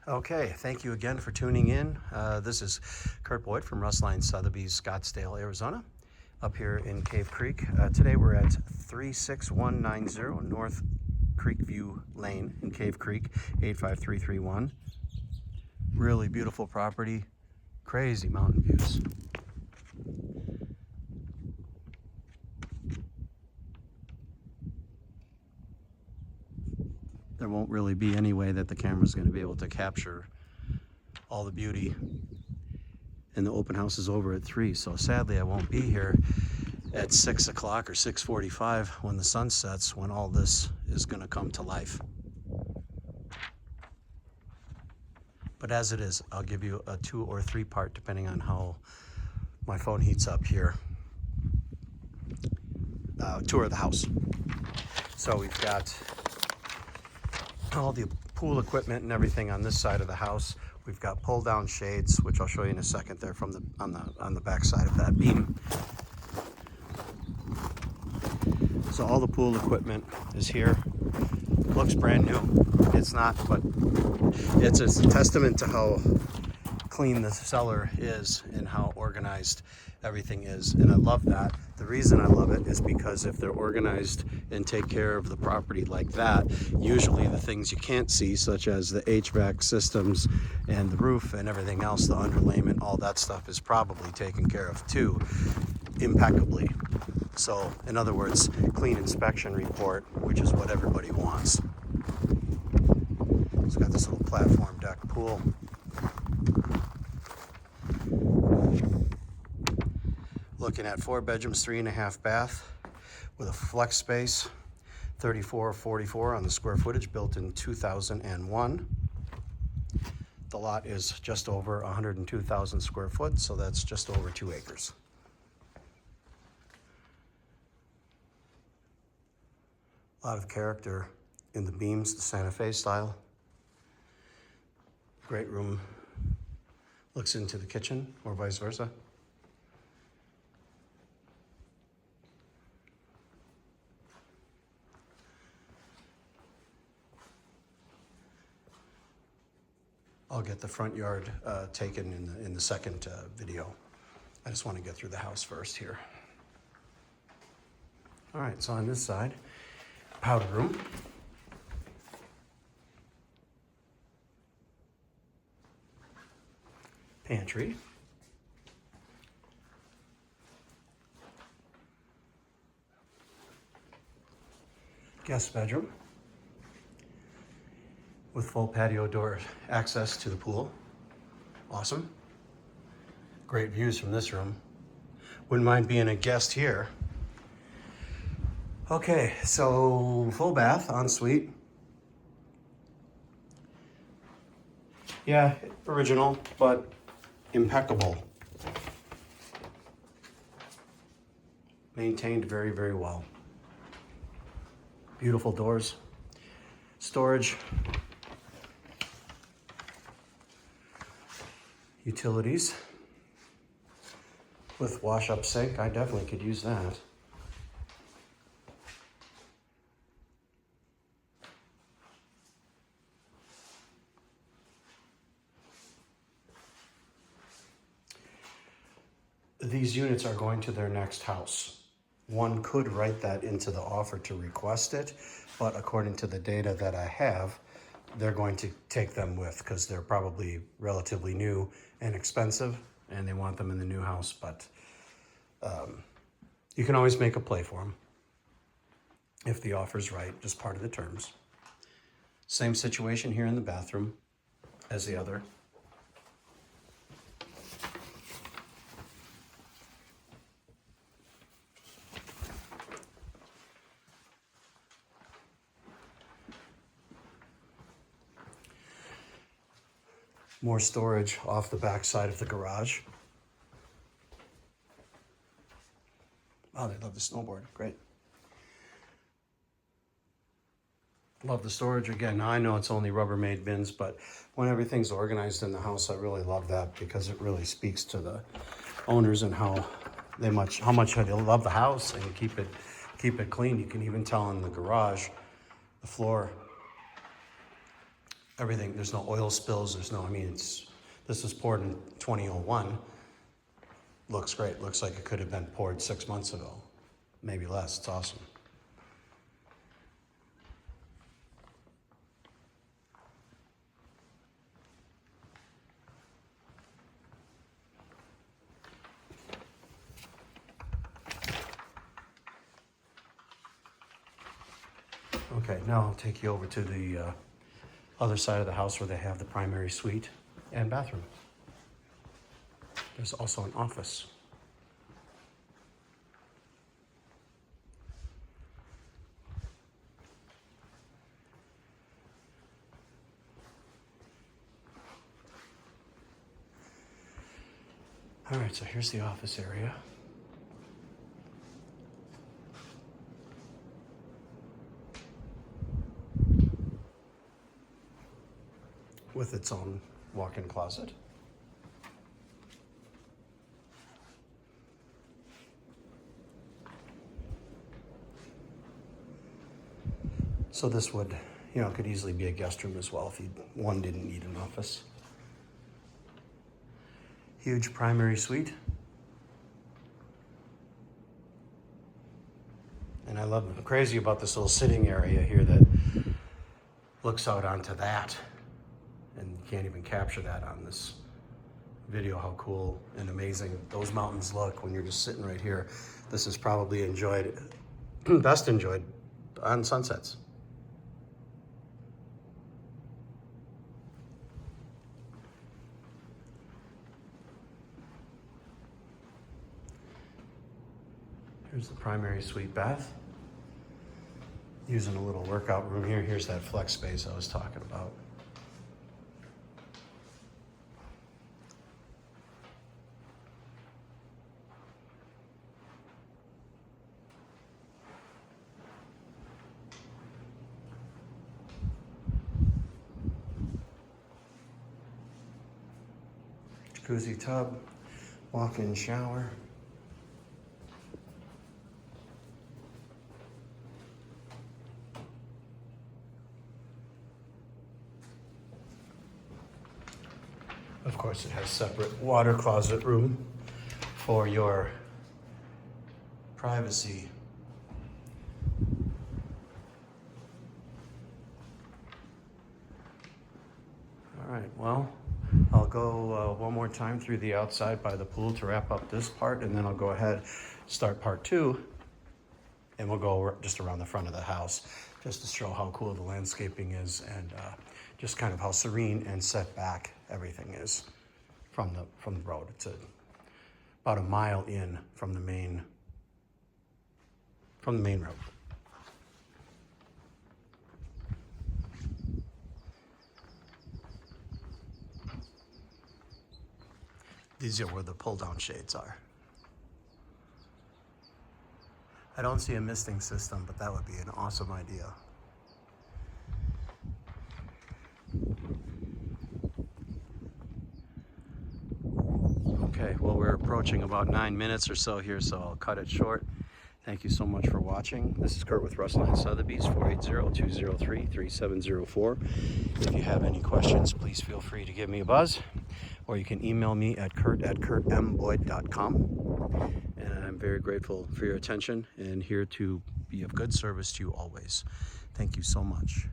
Okay, thank you again for tuning in. This is Kurt Boyd from Rustline Sotheby's, Scottsdale, Arizona, up here in Cave Creek. Today we're at 36190 North Creekview Lane in Cave Creek, 85331. Really beautiful property, crazy mountain views. There won't really be any way that the camera's going to be able to capture all the beauty, and the open house is over at 3, so sadly I won't be here at 6 o'clock or 6:45 when the sun sets, when all this is going to come to life. But as it is, I'll give you a 2 or 3 part depending on how my phone heats up here. Tour of the house. So we've got all the pool equipment and everything on this side of the house. We've got pull down shades, which I'll show you in a second there from the on the back side of that beam. So all the pool equipment is here. Looks brand new. It's not, but it's a testament to how clean the cellar is and how organized everything is, and I love that. The reason I love it is because if they're organized and take care of the property like that, usually the things you can't see, such as the HVAC systems and the roof and everything else, the underlayment, all that stuff is probably taken care of too, impeccably. So in other words, clean inspection report, which is what everybody wants. It's got this little platform deck pool. Looking at 4 bedrooms, 3.5 bath with a flex space, 3444 on the square footage, built in 2001. The lot is just over 102,000 square foot, so that's just over 2 acres. A lot of character in the beams, the Santa Fe style. Great room. Looks into the kitchen or vice versa. I'll get the front yard taken in the second video. I just want to get through the house first here. All right, so on this side, powder room. Pantry. Guest bedroom with full patio door access to the pool. Awesome. Great views from this room. Wouldn't mind being a guest here. Okay, so full bath, ensuite. Yeah, original, but impeccable. Maintained very, very well. Beautiful doors. Storage. Utilities with wash-up sink. I definitely could use that. These units are going to their next house. One could write that into the offer to request it, but according to the data that I have, they're going to take them with because they're probably relatively new and expensive and they want them in the new house, but you can always make a play for them if the offer's right, just part of the terms. Same situation here in the bathroom as the other. More storage off the back side of the garage. Oh, they love the snowboard. Great. Love the storage again. Now I know it's only Rubbermaid bins, but when everything's organized in the house, I really love that because it really speaks to the owners and how much they love the house and keep it clean. You can even tell in the garage, the floor everything, there's no oil spills, there's no, I mean, this was poured in 2001. Looks great, looks like it could have been poured 6 months ago, maybe less. It's awesome. Okay, now I'll take you over to the other side of the house where they have the primary suite and bathroom. There's also an office. All right, so here's the office area. With its own walk-in closet. So this would, could easily be a guest room as well if one didn't need an office. Huge primary suite. And I'm crazy about this little sitting area here that looks out onto that. And you can't even capture that on this video, how cool and amazing those mountains look when you're just sitting right here. This is probably best enjoyed on sunsets. Here's the primary suite bath. Using a little workout room here. Here's that flex space I was talking about. Jacuzzi tub, walk-in shower. Of course, it has separate water closet room for your privacy. All right, well, I'll go one more time through the outside by the pool to wrap up this part, and then I'll go ahead, start part 2, and we'll go just around the front of the house just to show how cool the landscaping is and just kind of how serene and set back everything is from the road. It's about a mile in from the main road. These are where the pull-down shades are. I don't see a misting system, but that would be an awesome idea. Okay, well, we're approaching about 9 minutes or so here, so I'll cut it short. Thank you so much for watching. This is Kurt with Rustline Sotheby's, 480-203-3704. If you have any questions, please feel free to give me a buzz, or you can email me at kurt@kurtmboyd.com. And I'm very grateful for your attention and here to be of good service to you always. Thank you so much.